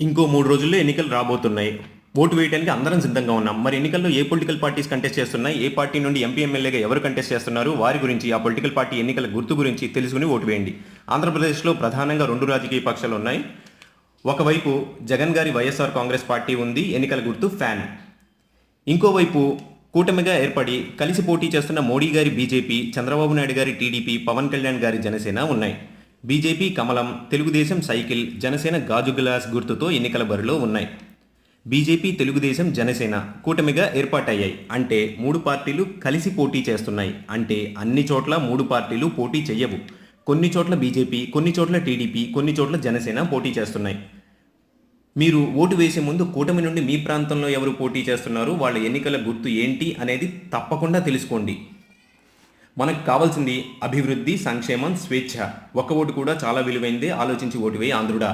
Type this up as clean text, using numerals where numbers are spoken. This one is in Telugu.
ఇంకో 3 రోజుల్లో ఎన్నికలు రాబోతున్నాయి. ఓటు వేయడానికి అందరం సిద్ధంగా ఉన్నాం. మరి ఎన్నికల్లో ఏ పొలిటికల్ పార్టీస్ కంటెస్ట్ చేస్తున్నాయి? ఏ పార్టీ నుండి ఎంపీ, ఎమ్మెల్యేగా ఎవరు కంటెస్ట్ చేస్తున్నారు? వారి గురించి, ఆ పొలిటికల్ పార్టీ ఎన్నికల గుర్తు గురించి తెలుసుకుని ఓటు వేయండి. ఆంధ్రప్రదేశ్లో ప్రధానంగా 2 రాజకీయ పక్షాలు ఉన్నాయి. ఒకవైపు జగన్ గారి వైఎస్ఆర్ కాంగ్రెస్ పార్టీ ఉంది. ఎన్నికల గుర్తు ఫ్యాన్. ఇంకోవైపు కూటమిగా ఏర్పడి కలిసి పోటీ చేస్తున్న మోడీ గారి బీజేపీ, చంద్రబాబు నాయుడు గారి టీడీపీ, పవన్ కళ్యాణ్ గారి జనసేన ఉన్నాయి. బీజేపీ కమలం, తెలుగుదేశం సైకిల్, జనసేన గాజు గ్లాస్ గుర్తుతో ఎన్నికల బరిలో ఉన్నాయి. బీజేపీ, తెలుగుదేశం, జనసేన కూటమిగా ఏర్పాటయ్యాయి. అంటే 3 పార్టీలు కలిసి పోటీ చేస్తున్నాయి. అంటే అన్ని చోట్ల 3 పార్టీలు పోటీ చెయ్యవు. కొన్ని చోట్ల బీజేపీ, కొన్ని చోట్ల టీడీపీ, కొన్ని చోట్ల జనసేన పోటీ చేస్తున్నాయి. మీరు ఓటు వేసే ముందు కూటమి నుండి మీ ప్రాంతంలో ఎవరు పోటీ చేస్తున్నారు, వాళ్ళ ఎన్నికల గుర్తు ఏంటి అనేది తప్పకుండా తెలుసుకోండి. మనకు కావాల్సింది అభివృద్ధి, సంక్షేమం, స్వేచ్ఛ. ఒక్క ఓటు కూడా చాలా విలువైందే. ఆలోచించి ఓటు వేయి ఆంధ్రుడా.